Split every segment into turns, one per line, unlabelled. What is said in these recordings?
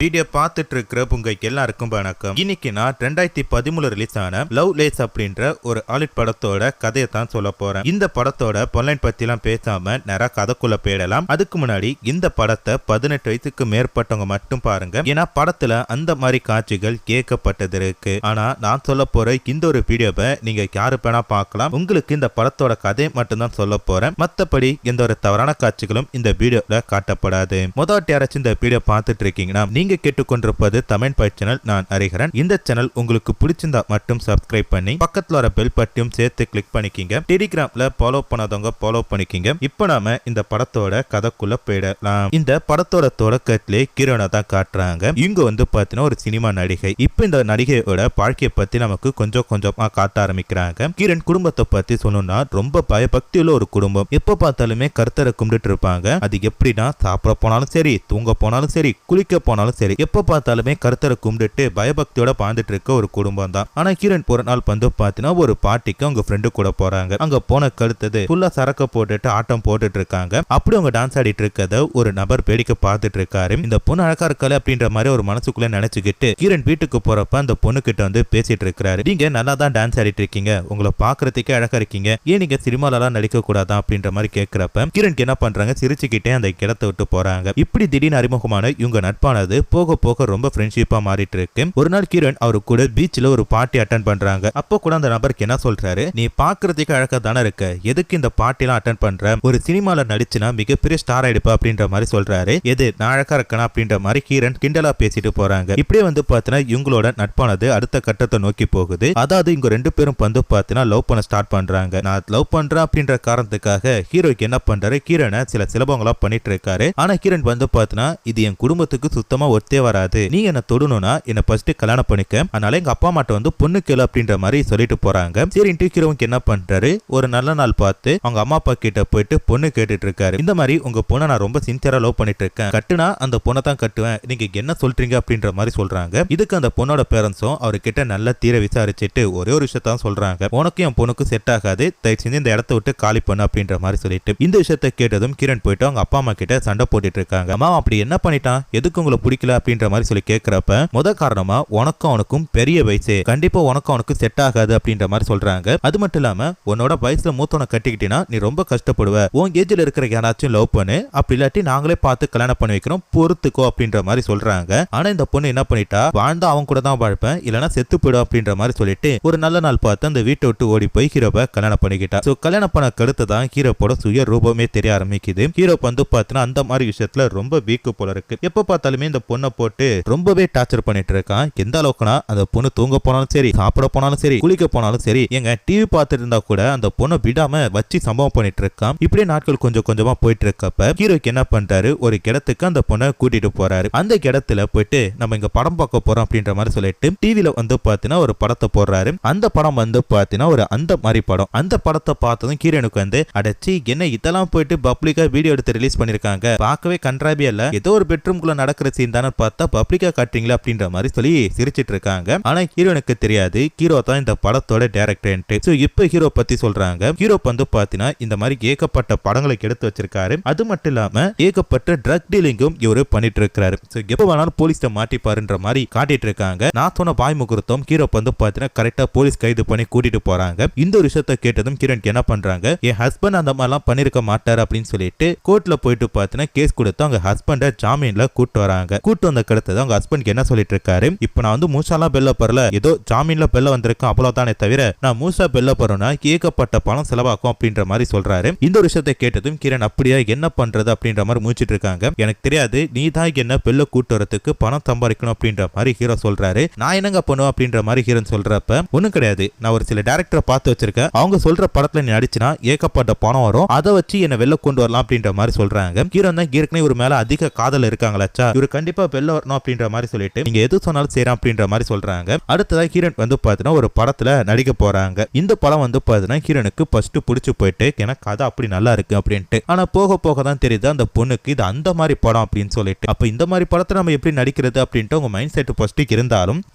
Video பார்த்துட்டு இருக்கிற உங்களுக்கு எல்லாருக்கும் வணக்கம். இன்னைக்கு நான் 2013 ரிலீஸ் ஆன லவ் லேஸ் அப்படின்ற ஒரு ஹாலிவுட் படத்தோட கதையை தான் சொல்ல போறேன். இந்த படத்தோட பொன்லைன் பத்தி எல்லாம் பேசாம நேரா கதைக்குள்ள போயிடலாம். அதுக்கு முன்னாடி இந்த படத்தை 18 வயசுக்கு மேற்பட்டவங்க மட்டும் பாருங்க. ஏன்னா படத்துல அந்த மாதிரி காட்சிகள் கேட்கப்பட்டது இருக்கு. ஆனா நான் சொல்ல போற இந்த ஒரு வீடியோவை நீங்க யாரு வேணா பார்க்கலாம். உங்களுக்கு இந்த படத்தோட கதை மட்டும் தான் சொல்ல போறேன். மத்தபடி எந்த ஒரு தவறான காட்சிகளும் இந்த வீடியோல காட்டப்படாது. முதல் யாராச்சும் இந்த வீடியோ பார்த்துட்டு இருக்கீங்கன்னா நீங்க கேட்டுக்கொண்டிருப்பது தமிழ் பை சேனல். நான் ஹரிஹரன். இந்த சேனல் உங்களுக்கு பிடிச்சிருந்தா மட்டும் சப்ஸ்கிரைப் பண்ணி பக்கத்துல வர பெல் பட்டியும் சேர்த்து கிளிக் பண்ணிக்கிங்க. டெலிகிராம்ல ஃபாலோ பண்ணாதவங்க ஃபாலோ பண்ணிக்கிங்க. இப்போ நாம இந்த படத்தோட கதைக்குள்ள போயிடலாம். இந்த படத்தோட தொடக்கத்திலே கிரணை தான் காட்டுறாங்க. இங்க வந்து பாத்தீங்கன்னா ஒரு சினிமா நடிகை. இப்ப இந்த நடிகையோட வாழ்க்கையை பத்தி நமக்கு கொஞ்சம் கொஞ்சமா காட்ட ஆரம்பிக்கிறாங்க. கிரண் குடும்பத்தை பத்தி சொல்லணும்னா ரொம்ப பயபக்தியுள்ள ஒரு குடும்பம். எப்ப பார்த்தாலுமே கர்த்தரை கும்பிட்டு இருப்பாங்க. அது எப்படின்னா சாப்பிட போனாலும் சரி, தூங்க போனாலும் சரி, குளிக்க போனாலும் சரி, எப்ப பார்த்தாலுமே கர்த்தரை கும்பிட்டு பயபக்தியோட வாழ்ந்துட்டு இருக்க ஒரு குடும்பம் தான். ஆனா கிரண் ஒரு நாள் வந்து பாத்தீங்கன்னா ஒரு பார்ட்டிக்கு அவங்க ஃப்ரெண்டு கூட போறாங்க. அங்க போன கழுத்தது ஃபுல்லா சரக்க போட்டுட்டு ஆட்டம் போட்டுட்டு இருக்காங்க. அப்படி அவங்க டான்ஸ் ஆடிட்டு இருக்கத ஒரு நபர் வேடிக்கை பார்த்துட்டு இருக்காரு. இந்த பொண்ணு அழகா இருக்கல அப்படின்ற மாதிரி ஒரு மனசுக்குள்ள நினைச்சுக்கிட்டு கிரண் வீட்டுக்கு போறப்ப அந்த பொண்ணு கிட்ட வந்து பேசிட்டு இருக்காரு. நீங்க நல்லா தான் டான்ஸ் ஆடிட்டு இருக்கீங்க, உங்களை பாக்குறதுக்கே அழகா இருக்கீங்க, ஏன் நீங்க சினிமால எல்லாம் நடிக்க கூடாதா அப்படின்ற மாதிரி கேட்கிறப்ப கிரண் என்ன பண்றாங்க, சிரிச்சுக்கிட்டே அந்த இடத்தை விட்டு போறாங்க. இப்படி திடீர்னு அறிமுகமான இவங்க நட்பானது போக போக ரொம்ப ஃப்ரெண்ட்ஷிப்பா மாறிட்டு இருக்கு. ஒரு நாள் கிரண் அவரு கூட பீச்ல ஒரு பார்ட்டி அட்டென்ட் பண்றாங்க. அப்போ கூட அந்த நபருக்கு என்ன சொல்றாரு, நீ பாக்குறதுக்கு அழகா தானே இருக்க, எதுக்கு இந்த பார்ட்டி எல்லாம் அட்டென்ட் பண்ற, ஒரு சினிமால நடிச்சுனா மிகப்பெரிய ஸ்டார் ஆயிடுப்பா அப்படின்ற மாதிரி சொல்றாரு. எது நான் அழகா இருக்கனா அப்படின்ற மாதிரி கிரண் கிண்டலா பேசிட்டு போறாங்க. இப்படியே வந்து பாத்தீங்கன்னா இவங்களோட நட்பானது அடுத்த கட்டத்தை நோக்கி போகுது. அதாவது இங்க ரெண்டு பேரும் வந்து பாத்தீங்கன்னா லவ் பண்ண ஸ்டார்ட் பண்றாங்க. நான் லவ் பண்றேன் அப்படின்ற காரணத்துக்காக ஹீரோக்கு என்ன பண்றாரு, கிரணை சில சிலபங்களா பண்ணிட்டு இருக்காரு. ஆனா கிரண் வந்து பாத்தீங்கன்னா இது என் குடும்பத்துக்கு சுத்தமா ஒத்தே வராது, நீ என்ன தொடணும்னா என்ன ஃபர்ஸ்ட் கல்யாணம் பண்ணிக்க, அதனால எங்க அப்பா அம்மாட்ட வந்து பொண்ணு கேளு அப்படின்ற மாதிரி சொல்லிட்டு போறாங்க. சரி ஹீரோவுக்கு என்ன பண்றாரு, ஒரு நல்ல நாள் பார்த்து அவங்க அம்மா அப்பா கிட்ட போயிட்டு பொண்ணு கேட்டுட்டு இருக்காரு. இந்த மாதிரி உங்க பொண்ணை நான் ரொம்ப சின்சியரா லவ் பண்ணிட்டு இருக்கேன், கட்டுனா அந்த பொண்ணை தான் கட்டுவேன், நீங்க என்ன சொல்றீங்க அப்படின்ற மாதிரி சொல்றாங்க. இதுக்கு அந்த பொண்ணோட பேரண்ட்ஸும் அவர்கிட்ட நல்ல தீர விசாரிச்சுட்டு ஒரே ஒரு விஷயத்தான் சொல்றாங்க, உனக்கும் என் பொண்ணுக்கும் செட் ஆகாது, தயவு செஞ்சு இந்த இடத்த விட்டு காலி பண்ணு அப்படின்ற மாதிரி சொல்லிட்டு இந்த விஷயத்தை கேட்டதும் கிரண் போயிட்டு அவங்க அப்பா அம்மா கிட்ட சண்டை போட்டுட்டு இருக்காங்க. அம்மா அப்படி என்ன பண்ணிட்டான், எதுக்கு உங்களை பிடிக்கல அப்படின்ற மாதிரி சொல்லி கேட்கிறப்ப முத காரணமா உனக்கும் அவனுக்கும் பெரிய வயசு, கண்டிப்பா உனக்கும் அவனுக்கு செட் ஆகாது அப்படின்ற மாதிரி சொல்றாங்க. அது மட்டும் இல்லாம உன்னோட வயசுல மூத்தவனை கட்டிக்கிட்டீங்கன்னா நீ ரொம்ப கஷ்டப்படுவ, உன் ஏஜ்ல இருக்கிற யாராச்சும் லவ் பண்ணு, அப்படி இல்லாட்டி நாங்களே பார்த்து கல்யாணம் பண்ணி வைக்கிறோம், பொறுத்துக்கோ அப்படின்ற மாதிரி சொல்றாங்க. ஆனா இந்த பொண்ணு என்ன பண்ணிட்டா, வாழ்ந்தா அவன் கூட தான் வாழ்ப்பேன், இல்லனா செத்து போயிடும் அப்படின்ற மாதிரி சொல்லிட்டு ஒரு நல்ல நாள் பார்த்து அந்த வீட்டை விட்டு ஓடி போய் ஹீரோவை கல்யாணம் பண்ணிக்கிட்டா. சோ கல்யாணம் பண்ண கருத்து தான் ஹீரோவோட சுய ரூபமே தெரிய ஆரம்பிக்குது. ஹீரோ வந்து பாத்தீங்கன்னா அந்த மாதிரி விஷயத்துல ரொம்ப வீக்கு போல இருக்கு. எப்ப பார்த்தாலுமே இந்த பொண்ணை போட்டு ரொம்பவே டார்ச்சர் பண்ணிட்டு இருக்கான். எந்த அளவுக்குனா அந்த பொண்ணு தூங்க போனாலும் சரி, சாப்பிட போனாலும் சரி, குளிக்க போனாலும் சரி, எங்க டிவி பார்த்துட்டு இருந்தா கூட அந்த பொண்ணை விடாம வச்சு சம்பவம் பண்ணிட்டு இருக்கான். இப்படியே நாட்கள் கொஞ்சம் கொஞ்சமா போயிட்டு இருக்கப்ப ஹீரோக்கு என்ன பண்றாரு, ஒரு இடத்துக்கு அந்த பொண்ணை கூட்டிட்டு போறாரு. அந்த இடத்துல போயிட்டு நம்ம இங்க படம் பார்க்க போறோம் அப்படின்ற மாதிரி சொல்லிட்டு டிவில வந்து பாத்தீங்கன்னா ஒரு படத்தை போடுறாரு. அந்த படம் வந்து பாத்தீங்கன்னா ஒரு அந்த மாதிரி படம். அந்த படத்தை பார்த்ததும் ஹீரோனுக்கு வந்து அடைச்சி என்ன இதெல்லாம் போயிட்டு பப்ளிக்கா வீடியோ எடுத்து ரிலீஸ் பண்ணிருக்காங்க, பார்க்கவே கன்றாபியா இல்ல, ஏதோ ஒரு பெட்ரூம்குள்ள நடக்கிற சீன் தானே பார்த்தா பப்ளிக்கா காட்டுறீங்களா அப்படின்ற மாதிரி சொல்லி சிரிச்சிட்டு இருக்காங்க. ஆனா ஹீரோனுக்கு தெரியாது ஹீரோ தான் இந்த படத்தோட டைரக்டர். சோ இப்போ ஹீரோ பத்தி சொல்றாங்க. ஹீரோ வந்து பாத்தீங்கன்னா இந்த மாதிரி ஏகப்பட்ட படங்களை எடுத்து வச்சிருக்காரு. அது மட்டும் இல்லாம ஏகப்பட்ட ட்ரக் டீலிங்கும் இவரு பண்ணிட்டு இருக்காரு. சோ எப்ப வேணாலும் போலீஸ்ட மாட்டிப்பாருன்ற மாதிரி காட்டிட்டு இருக்காங்க. நான் சொன்ன பாய் முகூர்த்தம் ஹீரோ வந்து பாத்தீங்கன்னா கரெக்டா போலீஸ் கைது பண்ணி கூட்டிட்டு போறாங்க. இந்த ஒரு விஷயத்தை கேட்டதும் கிரண் என்ன பண்றாங்க, என் ஹஸ்பண்ட் அந்த மாதிரிலாம் பண்ணிருக்க மாட்டாரு அப்படின்னு சொல்லிட்டு கோர்ட்ல போயிட்டு பாத்தீங்கன்னா கேஸ் கொடுத்து அவங்க ஹஸ்பண்ட ஜாமீன்ல கூட்டு வராங்க. கூட்டு வந்த கடத்தது அவங்க ஹஸ்பண்ட் என்ன சொல்லிட்டு இருக்காரு, இப்ப நான் வந்து மூசாலாம் பெல்ல பரல, ஏதோ ஜாமீன்ல பெல்ல வந்திருக்கேன் அவ்வளவுதானே தவிர நான் மூசா பெல்ல பரோனா ஏகப்பட்ட பணம் செலவாக்கும் அப்படின்ற மாதிரி சொல்றாரு. இந்த ஒரு விஷயத்தை கேட்டதும் கிரண் அப்படியே என்ன பண்றது அப்படின்ற மாதிரி மூச்சிட்டு இருக்காங்க. எனக்கு தெரியாது, நீ தான் என்ன பெல்ல கூட்டு வரதுக்கு பணம் சம்பாதிக்கணும் அப்படின்ற மாதிரி ஹீரோ சொல்றாரு. நான் என்னங்க பண்ணுவேன் அப்படின்ற மாதிரி ஹீரோன் சொல்றப்ப ஒண்ணும் கிடையாது, நான் ஒரு சில டைரக்டரை பார்த்து வச்சிருக்கேன், அவங்க சொல்ற படத்துல நீ நடிச்சுனா ஏகப்பட்ட பணம் வரும், அதை வச்சு என்ன வெளில கொண்டு வரலாம் அப்படின்ற மாதிரி சொல்றாங்க. ஹீரோ தான் ஏற்கனவே ஒரு மேல அதிக காதல் இருக்காங்களாச்சா, இவரு கண்டிப்பா வெளில வரணும் அப்படின்ற மாதிரி சொல்லிட்டு நீங்க எது சொன்னாலும் செய்யலாம் அப்படின்ற மாதிரி சொல்றாங்க. அடுத்ததா ஹீரோன் வந்து பாத்தீங்கன்னா ஒரு படத்துல நடிக்க போறாங்க. இந்த படம் வந்து பாத்தீங்கன்னா ஹீரோனுக்கு ஃபர்ஸ்ட் பிடிச்சு போயிட்டு எனக்கு கதை அப்படி நல்லா இருக்கு அப்படின்ட்டு. ஆனா போக போக தான் தெரியுது அந்த பொண்ணுக்கு இது அந்த மாதிரி படம் அப்படின்னு சொல்லிட்டு. அப்ப இந்த மாதிரி படத்தை நம்ம எப்படி நடிக்கிறது அப்படின்ட்டு உங்க மைண்ட் செட் ஃபர்ஸ்ட்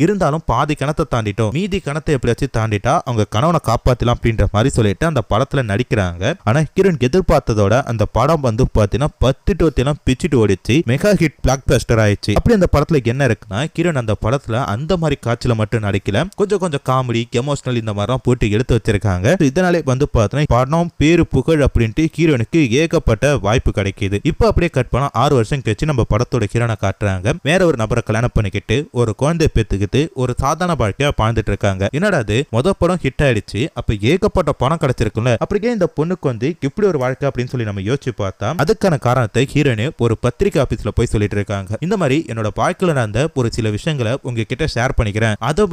இருந்தாலும் பாதி கணத்தை தாண்டிட்டோம், மீதி கணத்தை எப்படியாச்சும் தாண்டிட்டா அவங்க கணவனை காப்பாத்தலாம் அப்படின்ற மாதிரி சொல்லிட்டு அந்த படத்துல நடிக்கிறாங்க. ஆனா ஹீரோன் எதிர்பார்த்ததோட அந்த படம் வந்து பாத்தீங்கன்னா 10 to 10 பிச்சுட்டு ஓடிச்சு, மெகா ஹிட் பிளாக் பஸ்டர் ஆயிடுச்சு. ஆயிடுச்சு. அப்படி அந்த படத்துல என்ன இருக்குன்னா, கிரண் அந்த படத்துல அந்த மாதிரி காட்சியில மட்டும் நடிக்கல, கொஞ்சம் காமெடி எமோஷனல் இந்த மாதிரி போட்டு எடுத்து வச்சிருக்காங்க. இதனாலே பார்த்தா படம் பேரு புகழ் அப்படின்ட்டு ஹீரோனுக்கு ஏகப்பட்ட வாய்ப்பு கிடைக்குது. இப்ப அப்படியே கட் பண்ணா 6 வருஷம் கழிச்சு நம்ம படத்தோட ஹீரோனை காட்டுறாங்க. வேற ஒரு நபரை கல்யாணம் பண்ணிக்கிட்டு ஒரு குழந்தை பெத்துக்கிட்டு ஒரு சாதாரண வாழ்க்கையா வாழ்ந்துட்டு இருக்காங்க. என்னடா அது மொத படம் ஹிட் ஆயிடுச்சு, அப்ப ஏகப்பட்ட பணம் கிடைச்சிருக்கும்ல, அப்படியே இந்த பொண்ணுக்கு இப்படி ஒரு வாழ்க்கை அப்படின்னு சொல்லி நம்ம யோசிச்சு பார்த்தா அதுக்கான காரணத்தை ஹீரோனு ஒரு பத்திரிகை ஆபீஸ்ல போய் சொல்லிட்டு இருக்காங்க. இந்த மாதிரி என்னோட வாழ்க்கையில நடந்த ஒரு சில விஷயங்களை உங்ககிட்ட ஷேர் பண்ணிக்கிறேன், அதை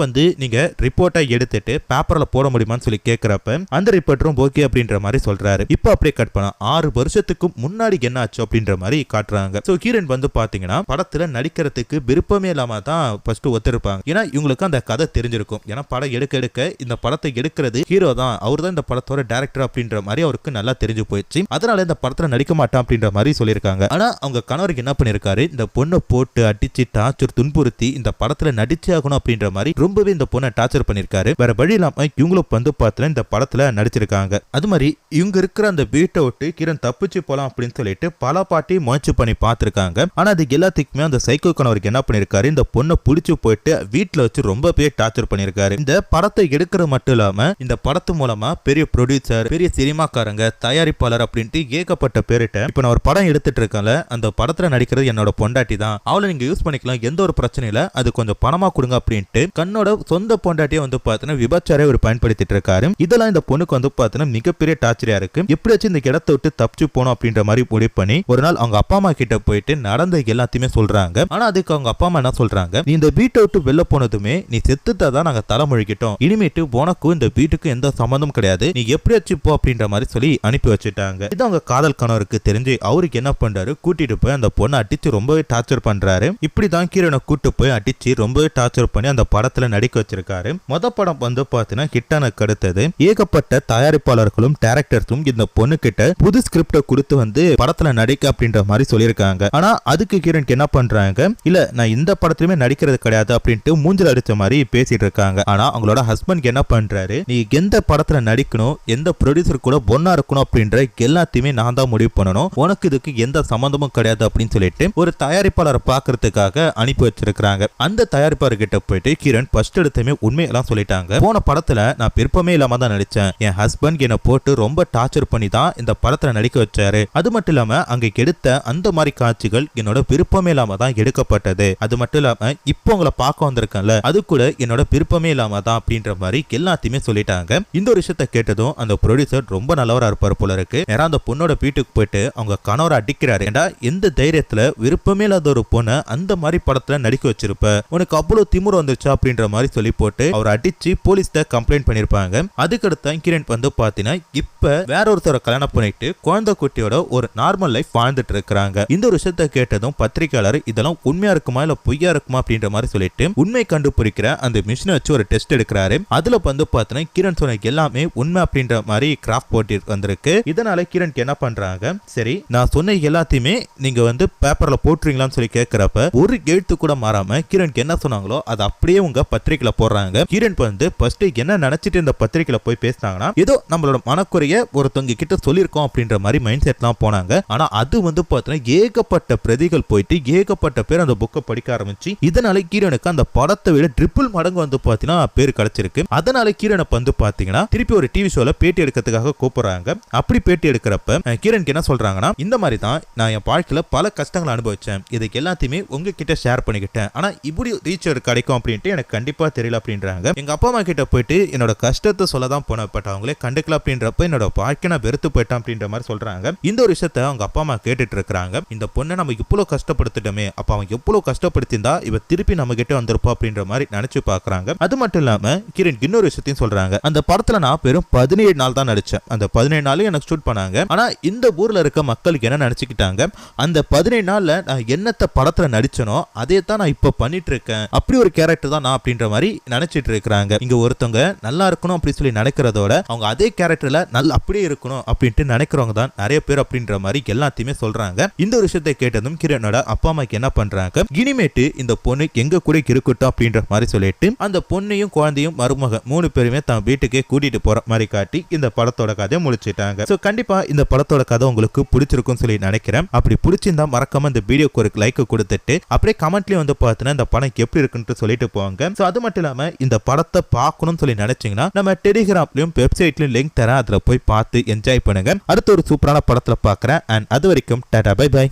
நீங்க ரிப்போர்ட்டா எடுத்துட்டு பேப்பர்ல போட முடியுமான்னு சொல்லி கேட்கிறப்ப அந்த ரிப்போர்ட்டரும் ஓகே அப்படின்ற மாதிரி சொல்றாரு. இப்ப அப்படியே கட் பண்ணா 6 வருஷத்துக்கு முன்னாடி என்ன ஆச்சு அப்படின்ற மாதிரி காட்டுறாங்க. சோ ஹீரோயின் பாத்தீங்கன்னா படத்துல நடிக்கிறதுக்கு விருப்பமே இல்லாம தான் ஃபர்ஸ்ட் ஒத்துருப்பாங்க. ஏன்னா இவங்களுக்கு அந்த கதை தெரிஞ்சிருக்கும். ஏன்னா படம் எடுக்க இந்த படத்தை எடுக்கிறது ஹீரோ தான், அவர் தான் இந்த படத்தோட டைரக்டர் அப்படின்ற மாதிரி அவருக்கு நல்லா தெரிஞ்சு போயிடுச்சு. அதனால இந்த படத்துல நடிக்க மாட்டான் அப்படின்ற மாதிரி சொல்லியிருக்காங்க. ஆனா அவங்க கணவருக்கு என்ன பண்ணிருக்காரு, இந்த பொண்ணை போட்டு அடிச்சு டார்ச்சர் துன்புறுத்தி இந்த படத்துல நடிச்சே ஆகணும் அப்படின்ற மாதிரி ரொம்பவே இந்த பொண்ணை டார்ச்சர் பண்ணிருக்காரு. வேற வழி இல்லாம இவங்களும் பார்த்தா இந்த படத்துல நடிச்சிருக்காங்க. அது மாதிரி இவங்க இருக்கிற அந்த வீட்டை விட்டு கிரண் தப்பிச்சு போலாம் அப்படின்னு சொல்லிட்டு பல பாட்டி முயற்சி பண்ணி பார்த்திருக்காங்க. ஆனா அது எல்லாத்துக்குமே அந்த சைக்கோ கணவருக்கு என்ன பண்ணிருக்காரு, இந்த பொண்ணை பிடிச்சு போயிட்டு வீட்டுல வச்சு ரொம்ப பேர் டார்ச்சர் பண்ணிருக்காரு. இந்த படத்தை எடுக்கிறது மட்டும் இல்லாம இந்த படத்து மூலமா பெரிய ப்ரொடியூசர், பெரிய சினிமாக்காரங்க, தயாரிப்பாளர் அப்படின்ட்டு ஏகப்பட்ட பேரிட்ட இப்ப நான் ஒரு படம் எடுத்துட்டு இருக்கேன்ல, அந்த படத்துல நடிக்கிறது என்னோட பொண்டாட்டி தான், அவளை நீங்க யூஸ் பண்ணிக்கலாம், எந்த ஒரு பிரச்சனை இல்ல, அது கொஞ்சம் பணமா கொடுங்க அப்படின்ட்டு கண்ணோட சொந்த பொண்டாட்டியை பார்த்தீங்கன்னா விபச்சாரை ஒரு பயன்படுத்திட்டு இருக்காரு. இதெல்லாம் இந்த பொண்ணுக்கு பார்த்தீங்கன்னா மிகப்பெரிய டார்ச்சரியா இருக்கு. எப்படியாச்சும் இந்த இடத்தை விட்டு தப்பிச்சு போனோம் அப்படின்ற மாதிரி முடிவு பண்ணி ஒரு நாள் அவங்க அப்பா அம்மா கிட்ட போயிட்டு நடந்த எல்லாத்தையுமே சொல்றாங்க. ஆனா அதுக்கு அவங்க அப்பா அம்மா என்ன சொல்றாங்க, நீ இந்த வீட்டை விட்டு வெளில போனதுமே நீ செத்துதான் நாங்க தலைமொழிக்கிட்டோம், இனிமேட்டு உனக்கும் இந்த வீட்டுக்கு எந்த சம்பந்தம் கிடையாது, நீ எப்படியாச்சும் போ அப்படின்ற மாதிரி சொல்லி அனுப்பி வச்சுட்டாங்க. இது அவங்க காதல் கணவருக்கு தெரிஞ்சு அவருக்கு என்ன பண்றாரு, கூட்டிட்டு போய் அந்த பொண்ணை அடிச்சு ரொம்பவே டார்ச்சர் பண்றாரு. இப்படிதான் கீரனை கூட்டு போய் அடிச்சு ரொம்பவே டார்ச்சர் பண்ணி அந்த படத்துல நடிக்க வச்சிருக்காரு. மொத படம் பாத்தீங்கன்னா ஹிட்டானுக்கு அடுத்தது ஏகப்பட்ட தயாரிப்பாளர்களும் டைரக்டர்ஸும் இந்த பொண்ணு கிட்ட புது ஸ்கிரிப்ட கொடுத்து படத்துல நடிக்க அப்படின்ற மாதிரி சொல்லியிருக்காங்க. ஆனா அதுக்கு கிரணுக்கு என்ன பண்றாங்க, இல்ல நான் இந்த படத்துலயுமே நடிக்கிறது கிடையாது அப்படின்ட்டு மூஞ்சில அடிச்ச மாதிரி பேசிட்டு இருக்காங்க. ஆனா அவங்களோட ஹஸ்பண்ட் என்ன பண்றாரு, நீ எந்த படத்துல நடிக்கணும், எந்த ப்ரொடியூசர் கூட ஒன்னா இருக்கணும் அப்படின்ற எல்லாத்தையுமே நான் தான் முடிவு பண்ணணும், உனக்கு இதுக்கு எந்த சம்பந்தமும் கிடையாது அப்படின்னு சொல்லிட்டு ஒரு தயாரிப்பாளரை பாக்குறதுக்காக அனுப்பி வச்சிருக்காங்க. அந்த தயாரிப்பாளர் கிட்ட போயிட்டு கிரண் ஃபர்ஸ்ட் எடுத்துமே உண்மையெல்லாம் சொல்லிட்டாங்க. போன படத்துல நான் விருப்பமே இல்லாம தான் நடிச்சேன், என் ஹஸ்பண்ட் என்ன போட்டு ரொம்ப டார்ச்சர் பண்ணி தான் இந்த படத்துல நடிக்க வச்சாரு, அது மட்டும் இல்லாம அங்க எடுத்த அந்த மாதிரி காட்சிகள் என்னோட விருப்பமே இல்லாம தான் எடுக்கப்பட்டது, அது மட்டும் இல்லாம இப்போ உங்களை பார்க்க வந்திருக்கேன்ல அது கூட என்னோட விருப்பமே இல்லாம தான் அப்படின்ற மாதிரி எல்லாத்தையுமே சொல்லிட்டாங்க. இந்த ஒரு விஷயத்தை கேட்டதும் அந்த ப்ரொடியூசர் ரொம்ப நல்லவரா இருப்பார் போல இருக்கு. நேரா அந்த பொண்ணோட வீட்டுக்கு போயிட்டு அவங்க கணவரை அடிக்கிறாரு. ஏண்டா எந்த தைரியத்துல விருப்பமே இல்லாத ஒரு பொண்ணை அந்த மாதிரி படத்துல நடிக்க வச்சிருப்ப, உனக்கு அவ்வளவு திமுறை வந்துருச்சா அப்படின்ற மாதிரி சொல்லி போட்டு அவர் அடிச்சு போலீஸ்ட கம்ப்ளைண்ட் பண்ணிருப்பாங்க. அதுக்கடுத்து கிரண் பாத்தீங்கன்னா இப்ப வேற ஒருத்தர கல்யாணம் பண்ணிட்டு குழந்தை குட்டியோட ஒரு நார்மல் லைஃப் வாழ்ந்துட்டு இருக்காங்க. இந்த ஒரு விஷயத்தை கேட்டதும் பத்திரிகையாளர் இதெல்லாம் உண்மையா இருக்குமா இல்ல பொய்யா இருக்குமா அப்படின்ற மாதிரி சொல்லிட்டு உண்மை கண்டுபிடிக்கிற அந்த மிஷினை வச்சு ஒரு டெஸ்ட் எடுக்கிறாரு. அதுல பாத்தீங்கன்னா கிரண் சொன்ன எல்லாமே உண்மை அப்படின்ற மாதிரி கிராஃப்ட் போட்டு வந்திருக்கு. இதனால கிரண் என்ன பண்றாங்க, சரி நான் சொன்ன எல்லாத்தையுமே நீங்க பேப்பர்ல போட்டுறீங்களான்னு சொல்லி கேட்கிறப்ப ஒரு எழுத்து கூட மாறாம கிரண் என்ன சொன்னாங்களோ அதை அப்படியே உங்க பத்திரிகையில போடுறாங்க. கிரண் ஃபர்ஸ்ட் என்ன நினைச்சிட்டு இந்த பத்திரிகையில போய் பேசினாங்கன்னா ஏதோ நம்மளோட மனக்குறைய ஒருத்தவங்க கிட்ட சொல்லியிருக்கோம் அப்படின்ற மாதிரி மைண்ட் செட்லாம் போனாங்க. ஆனா அது பார்த்தீங்கன்னா ஏகப்பட்ட பிரதிகள் போயிட்டு ஏகப்பட்ட பேர் அந்த புக்கை படிக்க ஆரம்பிச்சு இதனால கிரணுக்கு அந்த படத்தை விட ட்ரிபிள் மடங்கு பாத்தீங்கன்னா பேர் கிடைச்சிருக்கு. அதனால கிரணை பாத்தீங்கன்னா திருப்பி ஒரு டிவி ஷோல பேட்டி எடுக்கிறதுக்காக கூப்பிடுறாங்க. அப்படி பேட்டி எடுக்கிறப்ப கிரணுக்கு என்ன சொல்றாங்கன்னா, இந்த மாதிரி தான் நான் என் வாழ்க்கையில பல கஷ்டங்களை அனுபவிச்சேன், இதுக்கு எல்லாத்தையுமே உங்ககிட்ட ஷேர் பண்ணிக்கிட்டேன், ஆனா இப்படி ரீச் கிடைக்கும் அப்படின்ட்டு எனக்கு கண்டிப்பா தெரியல அப்படின்றாங்க. எங்க அப்பா அம்மா கிட்ட போயிட்டு என்னோட கஷ்டத்தை சொல்லதான் போன, பட் அவங்களே கண்டுக்கல அப்படின்றப்ப என்னோட வாழ்க்கை நான் வெறுத்து போயிட்டேன் அப்படின்ற மாதிரி சொல்றாங்க. இந்த ஒரு விஷயத்த அவங்க அப்பா அம்மா கேட்டுட்டு இருக்காங்க. இந்த பொண்ணை நம்ம இவ்வளவு கஷ்டப்படுத்திட்டோமே, அப்ப அவங்க எவ்வளவு கஷ்டப்படுத்திருந்தா இவ திருப்பி நம்ம கிட்ட வந்திருப்பா அப்படின்ற மாதிரி நினைச்சு பாக்குறாங்க. அது மட்டும் இல்லாம கிரண் இன்னொரு விஷயத்தையும் சொல்றாங்க, அந்த படத்துல நான் வெறும் 17 நாள் தான் நடிச்சேன், அந்த 17 நாளும் எனக்கு ஷூட் பண்ணாங்க, ஆனா இந்த ஊர்ல இருக்க மக்களுக்கு என்ன நினைச்சுக்கிட்டாங்க, அந்த 17 நாள்ல நான் என்னத்த படத்துல நடிச்சனோ அதே தான் நான் இப்ப பண்ணிட்டு இருக்கேன், அப்படி ஒரு கேரக்டர் தான் நான் அப்படின்ற மாதிரி நினைச்சிட்டு இருக்காங்க. இங்க ஒருத்தவங்க நல்லா இருக்கணும் அப்படி சொல்லி நினைக்கிறதோட அவங்க அதே கேரக்டர்ல நல்லா அப்படியே இருக்கணும் அப்படின்ட்டு நினைக்கிறவங்க தான் நிறைய பேர் அப்படின்ற மாதிரி எல்லாத்தையுமே சொல்றாங்க. இந்த ஒரு விஷயத்தை கேட்டதும் கிரணோட அப்பா அம்மாக்கு என்ன பண்றாங்க, இனிமேட்டு இந்த பொண்ணு எங்க கூட இருக்கட்டும் அப்படின்ற மாதிரி சொல்லிட்டு அந்த பொண்ணையும் குழந்தையும் மருமக 3 பேருமே தான் வீட்டுக்கே கூட்டிட்டு போற மாதிரி காட்டி இந்த படத்தோட கதையை முடிச்சிட்டாங்க. சோ கண்டிப்பா இந்த படத்தோட கதை உங்களுக்கு பிடிச்சிருக்கும் சொல்லி நினைக்கிறேன். அப்படி பிடிச்சிருந்தா மறக்காம இந்த வீடியோக்கு ஒரு லைக் கொடுத்துட்டு அப்படியே கமெண்ட்லயும் வந்து பார்த்தீங்கன்னா இந்த படம் எப்படி இருக்குன்னு சொல்லிட்டு போவாங்க. ஸோ அது மட்டும் இல்லாம இந்த படத்தை பார்க்கணும்னு சொல்லி நினைச்சீங்கன்னா நம்ம டெலிகிராம்லயும் வெப்சைட்லயும் லிங்க் தரேன், அதுல போய் பார்த்து என்ஜாய் பண்ணுங்க. அடுத்த ஒரு சூப்பரான படத்துல பார்க்கறேன். அண்ட் அது வரைக்கும் டாடா பை பை.